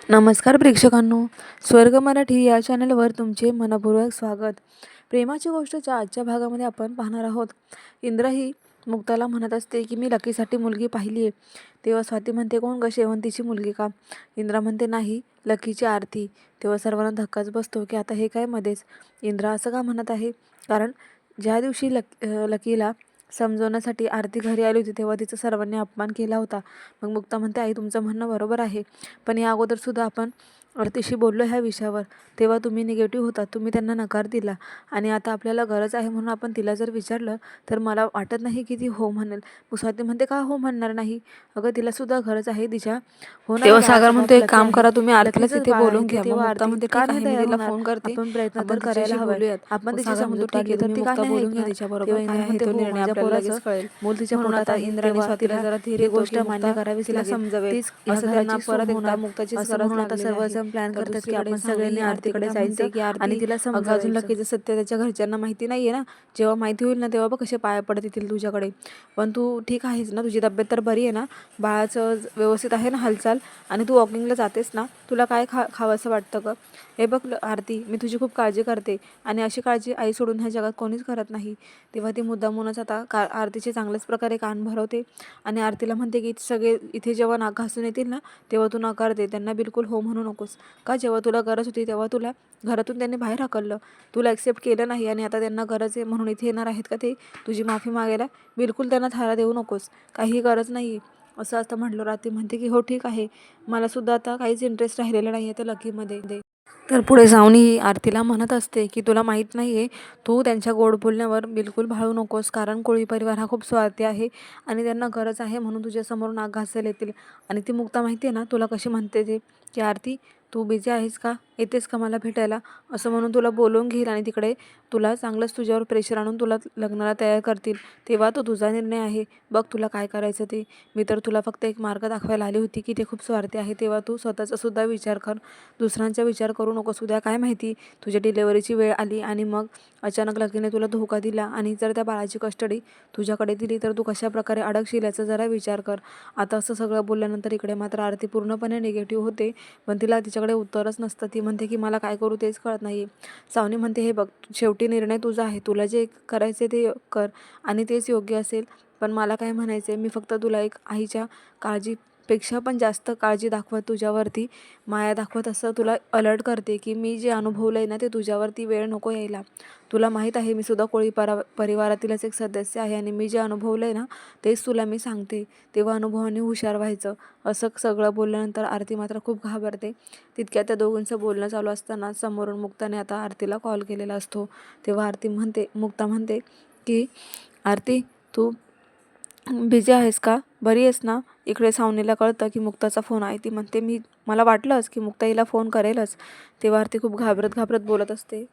नमस्कार प्रेक्षकांनो, स्वर्ग मराठी या चॅनलवर तुमचे मनपूर्वक स्वागत. प्रेमाची गोष्टच्या आजच्या भागामध्ये आपण पाहणार आहोत. इंद्र ही मुक्ताला म्हणत असते की मी लकीसाठी मुलगी पाहिली आहे. तेव्हा स्वाती म्हणते, कोण ग, शेवंतीची मुलगी का? इंद्रा म्हणते, नाही, लकीची आरती. तेव्हा सर्वांना धक्काच बसतो की आता हे काय मध्येच इंद्रा असं का म्हणत आहे. कारण ज्या दिवशी लकीला समजवण्यासाठी आरती घरी आली होती तेव्हा तिचा सर्वांनी अपमान केला होता. मग मुक्ता म्हणते, आई तुमचं म्हणणं बरोबर आहे, पण या अगोदरसुद्धा आपण आरतीशी बोललो ह्या विषयावर, तेव्हा तुम्ही निगेटिव्ह होता, तुम्ही त्यांना नकार दिला आणि आता आपल्याला गरज आहे म्हणून आपण तिला जर विचारलं तर मला वाटत नाही की ती हो म्हणेल. मग स्वाती म्हणते, का हो म्हणणार नाही? अगं तिलासुद्धा गरज आहे तिच्या तेव्हा सागर म्हणतो, एक काम करा, तुम्ही आरतीला लकीचंच तिथे बाळ आहे बोलून ते. घ्या. मग तेव्हा मुक्ता आरती म्हणते, का ठीक नाही आहे, मी तयार तिला होणार? फोन करते, आपण प्रयत्न तर आपण करायला तिच्याशी हवाय. बोलूयात. आपण तिची सागर समजूत म्हणतो, ठीक काढली आहे, तर तुम्ही ती का मुक्ता नाही बोलून घ्या ऐकणार? तिच्याबरोबर, तेव्हा काय इंद्र आहे म्हणते, तो हो, निर्णय माझ्या आपल्याला पोराचं लगेच कळेल. मूल तिच्या म्हणून पोटात आता आहे, इंद्राने तेव्हा स्वातीला तिला जरा धीर ही देतो गोष्ट की मान्य मुक्ता करावीच तिला लागेल. समजावेल. तीच ह्या असं त्यांना घराची सून परत एकदा होणार मुक्ताचीच असं गरज म्हणून आता लागलेली आहे. सर्वजण प्लॅन तर करतात की दुसरीकडे आपण सावनी सगळ्यांनी ही आरतीकडे आरतीला म्हणते जायचं की आणि आरती, तिला अगं अजून समजावायचं. लकीचं सत्य त्याच्या घरच्यांना माहिती नाहीये ना. जेव्हा माहिती होईल ना तेव्हा बघ कसे पाया पडतील तुझ्याकडे. पण तू ठीक आहेस ना? तुझी तब्येत तर बरी आहे ना? बाळाचं व्यवस्थित आहे ना हालचाल? आणि तू वॉकिंगला जातेस ना? तुला काय खावंसं वाटतं ग? हे बघ आरती, मी तुझी खूप काळजी करते आणि अशी काळजी आई सोडून ह्या जगात कोणीच करत नाही. तेव्हा ती मुद्दामूनच आता आरतीचे चांगल्याच प्रकारे कान भरवते आणि आरतीला म्हणते की सगळे इथे जेव्हा नाक घासून येतील ना तेव्हा तू नकार दे, त्यांना बिलकुल हो म्हणू नकोस. का? जेव्हा तुला गरज होती तेव्हा तुला घरातून त्यांनी बाहेर हाकललं, तुला ॲक्सेप्ट केलं नाही आणि आता त्यांना गरज आहे म्हणून इथे येणार आहेत का ते तुझी माफी मागायला? बिलकुल त्यांना थारा देऊ नकोस, काही गरज नाही. असं आता म्हटलं. आरती म्हणते की हो ठीक आहे, मलासुद्धा आता काहीच इंटरेस्ट राहिलेला नाही आहे त्या लकीमध्ये. तर पुढे सावनी आरतीला म्हणत असते की तुला माहीत नाही आहे, तू त्यांच्या गोड बोलण्यावर बिलकुल भाळू नकोस, कारण कोळी परिवार हा खूप स्वार्थी आहे आणि त्यांना गरज आहे म्हणून तुझ्यासमोर नाक घासायला येतील. आणि ती मुक्ता माहिती आहे ना तुला कशी म्हणते ते, की आरती तू बिझी आहेस का, येतेस का मला भेटायला, असं म्हणून तुला बोलवून घेईल आणि तिकडे तुला चांगलंच तुझ्यावर प्रेशर आणून तुला लग्नाला तयार करतील. तेव्हा तो तुझा निर्णय आहे, बघ तुला काय करायचं ते. मी तर तुला फक्त एक मार्ग दाखवायला आली होती की ते खूप स्वार्थी आहे. तेव्हा तू स्वतःचासुद्धा विचार कर, दुसऱ्यांचा विचार करू नकोस. उद्या काय माहिती तुझ्या डिलेवरीची वेळ आली आणि मग अचानक लकीने तुला धोका दिला आणि जर त्या बाळाची कस्टडी तुझ्याकडे दिली तर तू कशा प्रकारे अडकशील याचा जरा विचार कर. आता असं सगळं बोलल्यानंतर इकडे मात्र आरती पूर्णपणे निगेटिव्ह होते, पण तिला तिच्याकडे उत्तरच नसतं. ती म्हणते की मला काय करू तेच कळत नाही. सावनी म्हणते, हे बघ, शेवटी निर्णय तुझा आहे, तुला जे करायचे ते कर आणि तेच योग्य असेल. पण मला काय म्हणायचं आहे, मी फक्त तुला एक आईच्या काळजीपेक्षा पण जास्त काळजी दाखवत, तुझ्यावरती माया दाखवत असं तुला अलर्ट करते की मी जे अनुभवलं आहे ना ते तुझ्यावरती वेळ नको यायला. तुला माहीत आहे मी सुद्धा कोळी परिवारातीलच एक सदस्य आहे आणि मी जे अनुभवलं आहे ना तेच तुला मी सांगते. तेव्हा अनुभवाने हुशार व्हायचं. असं सगळं बोलल्यानंतर आरती मात्र खूप घाबरते. तितक्यात त्या दोघांचं बोलणं चालू असताना समोरून मुक्ताने आता आरतीला कॉल केलेला असतो. तेव्हा मुक्ता म्हणते की आरती, तू बिझी आहेस का, बरी आहेस ना? इकडे सावनीला कळतं की मुक्ताचा फोन आहे. ती म्हणते, मला वाटलंच की मुक्ता हिला फोन करेलच. तेव्हा आरती खूप घाबरत घाबरत बोलत असते.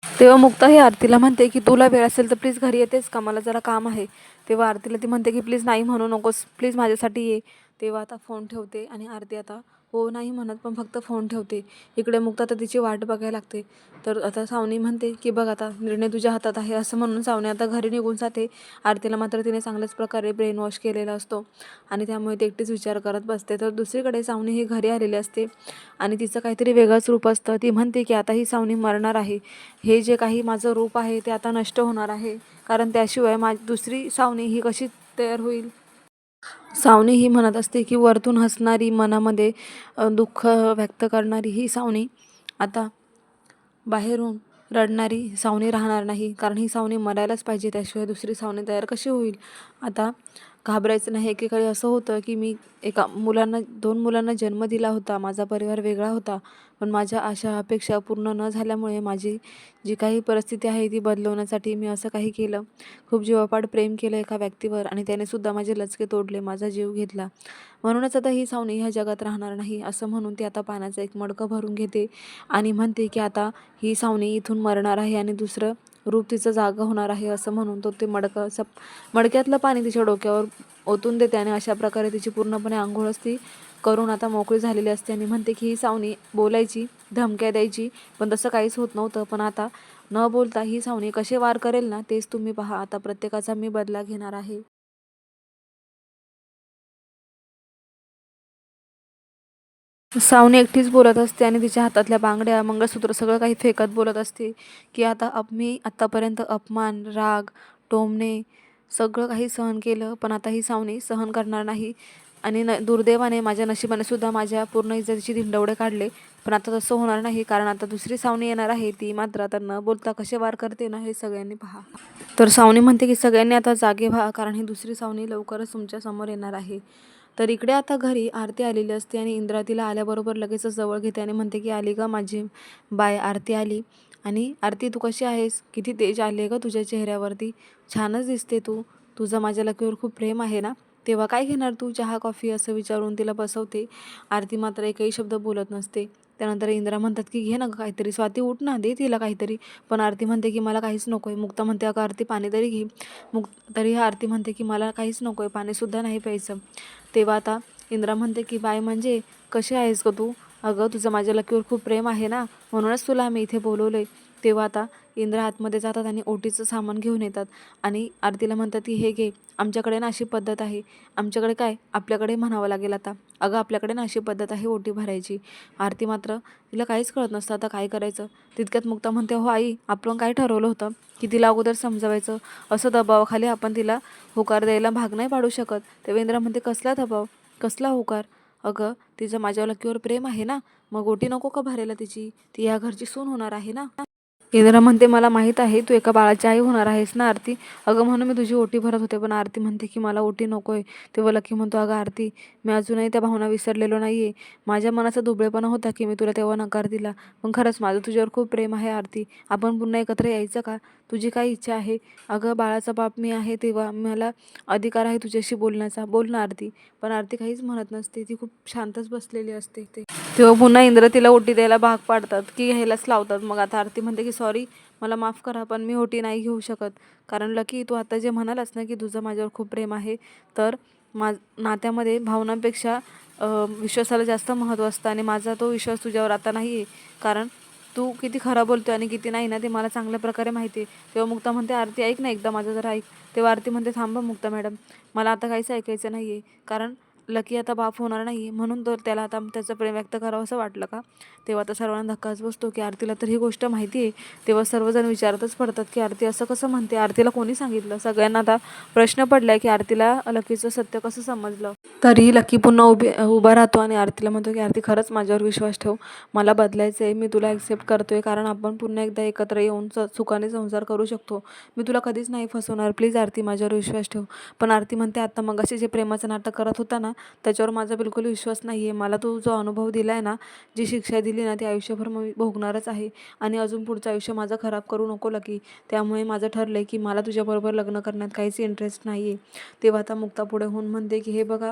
तेव्हा मुक्ता ही आरतीला म्हणते की तुला वेळ असेल तर प्लीज घरी येतेस का, मला जरा काम आहे. तेव्हा आरतीला ती म्हणते की प्लीज नाही म्हणू नकोस, प्लीज माझ्यासाठी ये. तेव्हा आता फोन ठेवते आणि आरती आता हो नाही म्हणत पण फक्त फोन ठेवते. इकडे मुक्ता तर तिची वाट बघायला लागते. तर आता सावनी म्हणते की बघ आता निर्णय तुझ्या हातात आहे, असं म्हणून सावनी आता घरी निघून जाते. आरतीला मात्र तिने चांगल्याच प्रकारे ब्रेन वॉश केलेला असतो आणि त्यामुळे ती एकटीच विचार करत बसते. तर दुसरीकडे सावनी ही घरी आलेली असते आणि तिचं काहीतरी वेगळंच रूप असतं. ती म्हणते की आता ही सावनी मरणार आहे, हे जे काही माझं रूप आहे ते आता नष्ट होणार आहे, कारण त्याशिवाय दुसरी सावनी ही कशी तयार होईल. सावनी ही म्हणत असते की वरतून हसणारी, मनामध्ये दुःख व्यक्त करणारी ही सावनी आता बाहेरून रडणारी सावनी राहणार नाही, कारण ही सावनी मरायलाच पाहिजे, त्याशिवाय दुसरी सावनी तयार कशी होईल. आता घाबरायचं नाही. एकेकाळी असं होतं की मी दोन मुलांना जन्म दिला होता, माझा परिवार वेगळा होता, पण माझ्या आशा अपेक्षा पूर्ण न झाल्यामुळे माझी जी काही परिस्थिती आहे ती बदलवण्यासाठी मी असं काही केलं. खूप जीवापाड प्रेम केलं एका व्यक्तीवर आणि त्यानेसुद्धा माझे लचके तोडले, माझा जीव घेतला. म्हणूनच आता ही सावनी ह्या जगात राहणार नाही, असं म्हणून ती आता पाण्याचं एक मडकं भरून घेते आणि म्हणते की आता ही सावनी इथून मरणार आहे आणि दुसरं रूप तिचं जागा होणार आहे. असं म्हणून तो ते मडक्यातलं पाणी तिच्या डोक्यावर ओतून देते आणि अशा प्रकारे तिची पूर्णपणे आंघोळच ती करून आता मोकळी झालेली असते. आणि म्हणते की ही सावनी बोलायची, धमक्या द्यायची, पण तसं काहीच होत नव्हतं. पण आता न बोलता ही सावनी कसे वार करेल ना तेच तुम्ही पहा. आता प्रत्येकाचा मी बदला घेणार आहे. सावनी एकटीच बोलत असते आणि तिच्या हातातल्या बांगड्या, मंगळसूत्र सगळं काही फेकत बोलत असते की मी आत्तापर्यंत अपमान, राग, टोमणे सगळं काही सहन केलं, पण आता ही सावनी सहन करणार नाही. आणि दुर्दैवाने माझ्या नशिबाने सुद्धा माझ्या पूर्ण इज्जतीचे धिंडवडे काढले. पण आता तसं होणार नाही, कारण आता दुसरी सावनी येणार आहे. ती मात्र आता न बोलता कसे वार करते ना, हे सगळ्यांनी पहा. तर सावनी म्हणते की सगळ्यांनी आता जागे व्हा, कारण ही दुसरी सावनी लवकरच तुमच्या समोर येणार आहे. तर इकडे आता घरी आरती आलेली असते आणि इंद्रा तिला आल्याबरोबर लगेचच जवळ घेते आणि म्हणते की आली का माझी बाय, आरती आली. आणि आरती तू कशी आहेस? किती तेज आले ग तुझ्या चेहऱ्यावरती, छानच दिसते तू. तुझं माझ्या लकीवर खूप प्रेम आहे ना? तेव्हा काय घेणार तू, चहा कॉफी असं विचारून तिला बसवते. आरती मात्र एकही शब्द बोलत नसते. त्यानंतर इंद्रा म्हणतात की घे ना काहीतरी, स्वाती उठ ना, दे तिला काहीतरी. पण आरती म्हणते की मला काहीच नको आहे. मुक्ता म्हणते अगं आरती पाणी तरी घे. तरी आरती म्हणते की मला काहीच नको आहे, पाणीसुद्धा नाही प्यायचं. तेव्हा आता इंद्रा म्हणते की बाय म्हणजे कशी आहेस ग तू? अगं तुझं माझ्या लकीवर खूप प्रेम आहे ना, म्हणूनच तुला आम्ही इथे बोलवलं आहे. तेव्हा आता इंद्रा आतमध्ये जातात आणि ओटीचं सामान घेऊन येतात आणि आरतीला म्हणतात की हे घे, आमच्याकडे ना अशी पद्धत आहे. आमच्याकडे काय, आपल्याकडे म्हणावं लागेल आता. अगं आपल्याकडे ना अशी पद्धत आहे ओटी भरायची. आरती मात्र तिला काहीच कळत नसतं आता काय करायचं. तितक्यात मुक्ता म्हणते हो आई, आपण काय ठरवलं होतं की तिला अगोदर समजवायचं, असं दबावाखाली आपण तिला होकार द्यायला भाग नाही पाडू शकत. तेव्हा इंद्रा म्हणते कसला दबाव, कसला होकार? अगं तिचं माझ्या लकीवर प्रेम आहे ना, मग ओटी नको का भरायला तिची? ती या घरची सून होणार आहे ना. इंद्रा म्हणते मला माहीत आहे तू एका बाळाची आई होणार आहेस ना आरती, अगं म्हणून मी तुझी ओटी भरत होते. पण आरती म्हणते की मला ओटी नको आहे. तेव्हा लकी म्हणतो अगं आरती, मी अजूनही त्या भावना विसरलेलो नाही आहे. माझ्या मनाचा दुबळेपणा होता की मी तुला तेव्हा नकार दिला, पण खरंच माझं तुझ्यावर खूप प्रेम आहे आरती. आपण पुन्हा एकत्र यायचं का? तुझी काय इच्छा आहे? अगं बाळाचा बाप मी आहे, तेव्हा मला अधिकार आहे तुझ्याशी बोलण्याचा, बोल ना आरती. पण आरती काहीच म्हणत नसते, ती खूप शांतच बसलेली असते. तेव्हा पुन्हा इंद्र तिला ओटी द्यायला भाग पाडतात की घ्यायलाच लावतात. मग आता आरती म्हणते की सॉरी, मला माफ करा, पण मी ओटी नाही घेऊ शकत. कारण लकी तू आता जे म्हणालास ना की तुझं माझ्यावर खूप प्रेम आहे, तर नात्यामध्ये भावनांपेक्षा विश्वासाला जास्त महत्त्व असतं आणि माझा तो विश्वास तुझ्यावर आता नाही आहे. कारण तू किती खरं बोलतो आणि किती नाही ना, ते मला चांगल्या प्रकारे माहिती आहे. तेव्हा मुक्ता म्हणते आरती ऐक ना एकदा माझं जरा ऐक. तेव्हा आरती म्हणते थांबा मुक्ता मॅडम, मला आता काहीच ऐकायचं नाही आहे. कारण लकी आता बाप होणार नाही, म्हणून तर त्याला आता त्याचं प्रेम व्यक्त करावं असं वाटलं का? तेव्हा आता सर्वांना धक्काच बसतो की आरतीला तर ही गोष्ट माहिती आहे. तेव्हा सर्वजण विचारतच पडतात की आरती असं कसं म्हणते, आरतीला कोणी सांगितलं? सगळ्यांना आता प्रश्न पडलाय की आरतीला लकीचं सत्य कसं समजलं. तरीही लकी पुन्हा उभा राहतो आणि आरतीला म्हणतो की आरती खरंच माझ्यावर विश्वास ठेव, मला बदलायचं आहे, मी तुला ॲक्सेप्ट करतोय, कारण आपण पुन्हा एकदा एकत्र येऊन सुखाने संसार करू शकतो. मी तुला कधीच नाही फसवणार, प्लीज आरती माझ्यावर विश्वास ठेव. पण आरती म्हणते आता मगाशी जे प्रेमाचं नाटक करत होता ना, त्याच्यावर माझा बिलकुल विश्वास नाही आहे. मला तू जो अनुभव दिला आहे ना, जी शिक्षा दिली ना, ती आयुष्यभर मी भोगणारच आहे आणि अजून पुढचं आयुष्य माझं खराब करू नको लकी. त्यामुळे माझं ठरलं आहे की मला तुझ्याबरोबर लग्न करण्यात काहीच इंटरेस्ट नाही आहे. तेव्हा आता मुक्ता पुढे होऊन म्हणते की हे बघा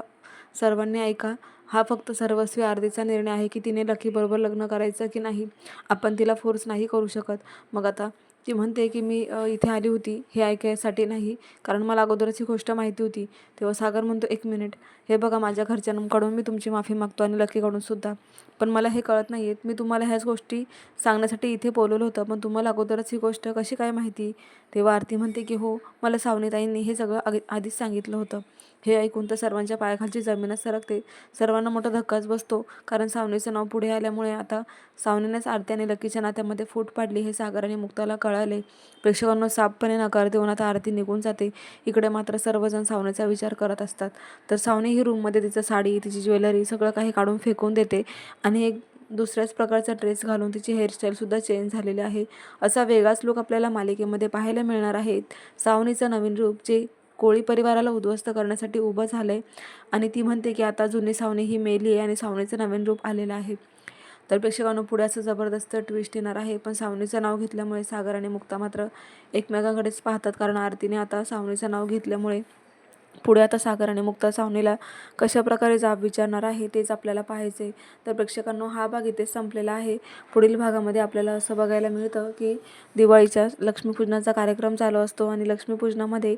सर्वांनी ऐका, हा फक्त सर्वस्वी आरतीचा निर्णय आहे की तिने लकीबरोबर लग्न करायचं की नाही. आपण तिला फोर्स नाही करू शकत. मग आता ती म्हणते की मी इथे आली होती हे ऐकायसाठी नाही, कारण मला अगोदरच ही गोष्ट माहिती होती. तेव्हा सागर म्हणतो एक मिनिट, हे बघा माझ्या घरच्यांकडून मी तुमची माफी मागतो आणि लकीकडून सुद्धा. पण मला हे कळत नाही आहे, मी तुम्हाला ह्याच गोष्टी सांगण्यासाठी इथे बोलवलं होतं, पण तुम्हाला अगोदरच ही गोष्ट कशी काय माहिती? तेव्हा आरती म्हणते की हो, मला सावनीताईंनी हे सगळं आधीच सांगितलं होतं. हे ऐकून तर सर्वांच्या पायाखालची जमीनच सरकते. सर्वांना मोठा धक्काच बसतो, कारण सावनीचं नाव पुढे आल्यामुळे आता सावनीनेच आरती आणि लकीच्या नात्यामध्ये फूट पाडली हे सागर आणि मुक्ताला कळाले. प्रेक्षकांना साफपणे नकार देऊन आता आरती निघून जाते. इकडे मात्र सर्वजण सावनीचा विचार करत असतात. तर सावनी ही रूममध्ये तिचं साडी, तिची ज्वेलरी सगळं काही काढून फेकून देते आणि एक दुसऱ्याच प्रकारचा ड्रेस घालून तिची हेअरस्टाईलसुद्धा चेंज झालेली आहे. असा वेगळाच लूक आपल्याला मालिकेमध्ये पाहायला मिळणार आहे. सावनीचं नवीन रूप जे कोळी परिवाराला उद्ध्वस्त करण्यासाठी उभं झालंय आणि ती म्हणते की आता जुनी सावनी ही मेली आहे आणि सावनीचं नवीन रूप आलेलं आहे. तर प्रेक्षकांनो पुढे असं जबरदस्त ट्विस्ट येणार आहे. पण सावनीचं नाव घेतल्यामुळे सागर आणि मुक्ता मात्र एकमेकांकडेच पाहतात, कारण आरतीने आता सावनीचं नाव घेतल्यामुळे पुढे आता सागर आणि मुक्ता सावनीला कशाप्रकारे जाब विचारणार आहे तेच आपल्याला पाहायचे. तर प्रेक्षकांनो हा भाग इथेच संपलेला आहे. पुढील भागामध्ये आपल्याला असं बघायला मिळतं की दिवाळीच्या लक्ष्मीपूजनाचा कार्यक्रम चालू असतो आणि लक्ष्मीपूजनामध्ये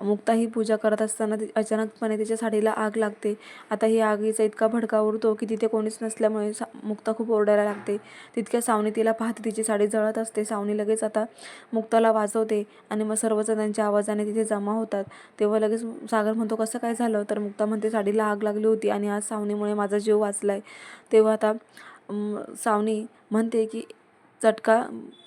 मुक्ता ही पूजा करत असताना अचानकपणे तिच्या साडीला आग लागते. आता ही आगीचा इतका भडका उडतो की तिथे कोणीच नसल्यामुळे मुक्ता खूप ओरडायला लागते. तितक्या सावनी तिला पाहते, तिची साडी जळत असते. सावनी लगेच आता मुक्ताला वाजवते आणि मग सर्वजण त्यांच्या आवाजाने तिथे जमा होतात. तेव्हा लगेच सागर म्हणतो, कसं काय झालं? तर मुक्ता म्हणते, साडीला आग लागली होती आणि आज सावनीमुळे माझा जीव वाचलाय. तेव्हा आता सावनी म्हणते की चटका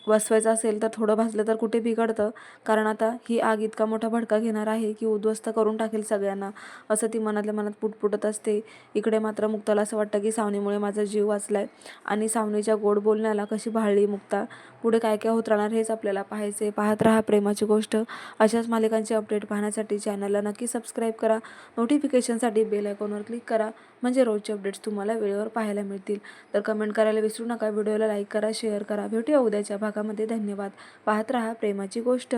बसवायचा असेल तर थोडं भाजलं तर कुठे बिघडतं, कारण आता ही आग इतका मोठा भडका घेणार आहे की उद्ध्वस्त करून टाकेल सगळ्यांना, असं ती मनातल्या मनात पुटपुटत असते. इकडे मात्र मुक्ताला असं वाटतं की सावनीमुळे माझा जीव वाचलाय आणि सावनीच्या गोड बोलण्याला कशी भाळली मुक्ता. पुढे काय काय होत राहणार हेच आपल्याला पाहायचे. पाहत राहा प्रेमाची गोष्ट. अशाच मालिकांचे अपडेट पाहण्यासाठी चॅनलला नक्की सबस्क्राईब करा. नोटिफिकेशनसाठी बेल आयकॉनवर क्लिक करा, म्हणजे रोजचे अपडेट्स तुम्हाला वेळेवर पाहायला मिळतील. तर कमेंट करायला विसरू नका. व्हिडिओला लाईक करा, शेअर करा. भेटूया उद्याच्या भागामध्ये. धन्यवाद. पाहत राहा प्रेमाची गोष्ट.